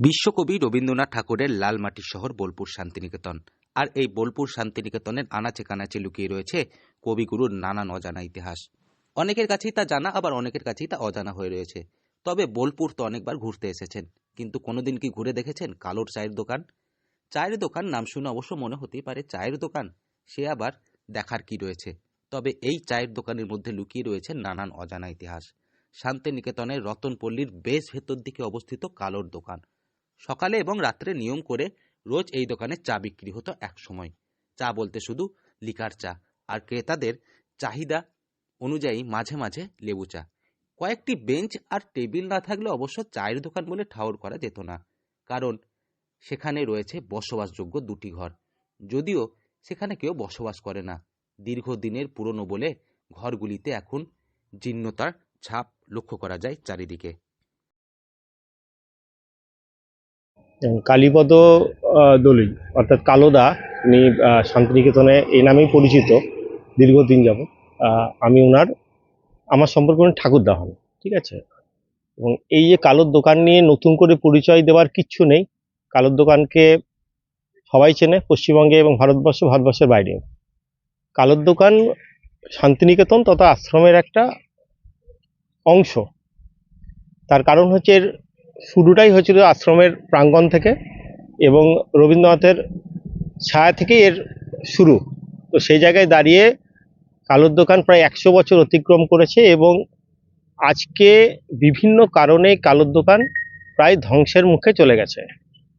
বিশ্বকবি রবীন্দ্রনাথ ঠাকুরের লাল মাটির শহর বোলপুর শান্তিনিকেতন। আর এই বোলপুর শান্তিনিকেতনের আনাচে কানাচে লুকিয়ে রয়েছে কবিগুরুর নানান অজানা ইতিহাস। অনেকের কাছেই তা জানা, আবার অনেকের কাছেই তা অজানা হয়ে রয়েছে। তবে বোলপুর তো অনেকবার ঘুরতে এসেছেন, কিন্তু কোনোদিন কি ঘুরে দেখেছেন কালোর চায়ের দোকান? চায়ের দোকান নাম শুনে অবশ্য মনে হতেই পারে চায়ের দোকান, সে আবার দেখার কি রয়েছে। তবে এই চায়ের দোকানের মধ্যে লুকিয়ে রয়েছে নানান অজানা ইতিহাস। শান্তিনিকেতনের রতনপল্লীর বেশ ভেতর দিকে অবস্থিত কালোর দোকান। সকালে এবং রাত্রে নিয়ম করে রোজ এই দোকানে চা বিক্রি হতো এক সময়। চা বলতে শুধু লিকার চা, আর ক্রেতাদের চাহিদা অনুযায়ী মাঝে মাঝে লেবু চা। কয়েকটি বেঞ্চ আর টেবিল না থাকলে অবশ্য চায়ের দোকান বলে ঠাউর করা যেত না, কারণ সেখানে রয়েছে বসবাসযোগ্য দুটি ঘর, যদিও সেখানে কেউ বসবাস করে না। দীর্ঘদিনের পুরনো বলে ঘরগুলিতে এখন জীর্ণতার ছাপ লক্ষ্য করা যায় চারিদিকে। কালীপদ দলুই অর্থাৎ কালোদা, উনি শান্তিনিকেতনে এই নামেই পরিচিত দীর্ঘদিন যাবৎ। আমি আমার সম্পর্কে উনি ঠাকুরদা হন, ঠিক আছে। এবং এই যে কালোর দোকান নিয়ে নতুন করে পরিচয় দেওয়ার কিচ্ছু নেই। কালোর দোকানকে সবাই চেনে পশ্চিমবঙ্গে এবং ভারতবর্ষের বাইরেও। কালোর দোকান শান্তিনিকেতন তথা আশ্রমের একটা অংশ। তার কারণ হচ্ছে এর শুরুটাই হয়েছিল আশ্রমের প্রাঙ্গণ থেকে, এবং রবীন্দ্রনাথের ছায়া থেকে এর শুরু। তো সেই জায়গায় দাঁড়িয়ে কালোর দোকান প্রায় 100 বছর অতিক্রম করেছে, এবং আজকে বিভিন্ন কারণে কালোর দোকান প্রায় ধ্বংসের মুখে চলে গেছে,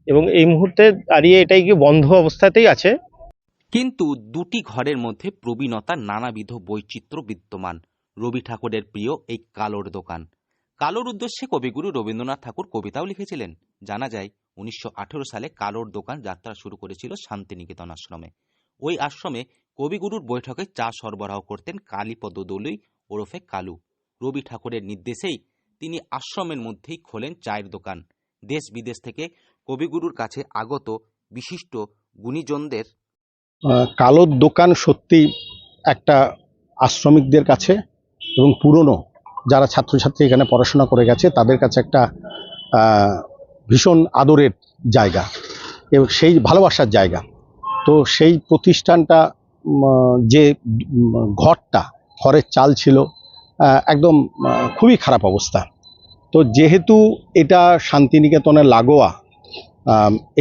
এবং এই মুহূর্তে দাঁড়িয়ে এটাই কি বন্ধ অবস্থাতেই আছে। কিন্তু দুটি ঘরের মধ্যে প্রবীণতার নানাবিধ বৈচিত্র্য বিদ্যমান। রবি ঠাকুরের প্রিয় এই কালোর দোকান। কালোর উদ্দেশ্যে কবিগুরু রবীন্দ্রনাথ ঠাকুর কবিতাও লিখেছিলেন। জানা যায় 1918 সালে কালোর দোকান যাত্রা শুরু করেছিল শান্তিনিকেতন আশ্রমে। ওই আশ্রমে কবিগুরুর বৈঠকে চা সরবরাহ করতেন কালীপদ দলুই ওরফে কালু। রবি ঠাকুরের নির্দেশেই তিনি আশ্রমের মধ্যেই খোলেন চায়ের দোকান। দেশ বিদেশ থেকে কবিগুরুর কাছে আগত বিশিষ্ট গুণীজনদের কালোর দোকান সত্যি একটা আশ্রমিকদের কাছে এবং পুরনো যারা ছাত্রছাত্রী এখানে পড়াশোনা করে গেছে তাদের কাছে একটা ভীষণ আদরের জায়গা এবং সেই ভালোবাসার জায়গা। তো সেই প্রতিষ্ঠানটা যে ঘরের চাল ছিল একদম খুবই খারাপ অবস্থা। তো যেহেতু এটা শান্তিনিকেতনের লাগোয়া,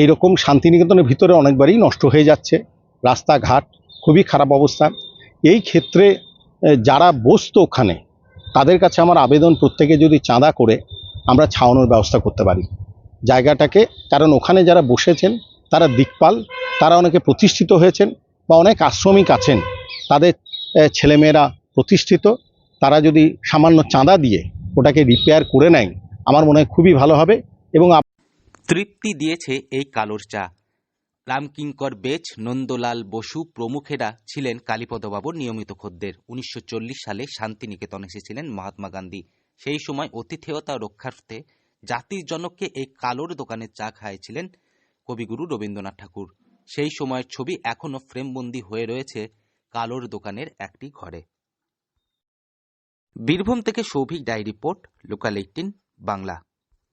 এইরকম শান্তিনিকেতনের ভিতরে অনেকবারই নষ্ট হয়ে যাচ্ছে, রাস্তাঘাট খুবই খারাপ অবস্থা। এই ক্ষেত্রে যারা বসতো ওখানে তাদের কাছে আমার আবেদন, প্রত্যেকে যদি চাঁদা করে আমরা ছাওয়ানোর ব্যবস্থা করতে পারি জায়গাটাকে, কারণ ওখানে যারা বসেছেন তারা দিকপাল, তারা অনেকে প্রতিষ্ঠিত হয়েছেন বা অনেক আশ্রমিক আছেন, তাদের ছেলেমেয়েরা প্রতিষ্ঠিত। তারা যদি সামান্য চাঁদা দিয়ে ওটাকে রিপেয়ার করে নেয় আমার মনে হয় খুবই ভালো হবে। এবং তৃপ্তি দিয়েছে এই কালোর চা। রামকিঙ্কর বেচ, নন্দলাল বসু প্রমুখেরা ছিলেন কালীপদবাবুর নিয়মিত খদ্দের। 1940 সালে শান্তিনিকেতন এসেছিলেন মহাত্মা গান্ধী। সেই সময় অতিথেয়তা রক্ষার্থে জাতির জনককে এই কালোর দোকানে চা খাইয়েছিলেন কবিগুরু রবীন্দ্রনাথ ঠাকুর। সেই সময়ের ছবি এখনো ফ্রেমবন্দি হয়ে রয়েছে কালোর দোকানের একটি ঘরে। বীরভূম থেকে সৌভিক ডায়েরি রিপোর্ট, লোকাল 18 বাংলা।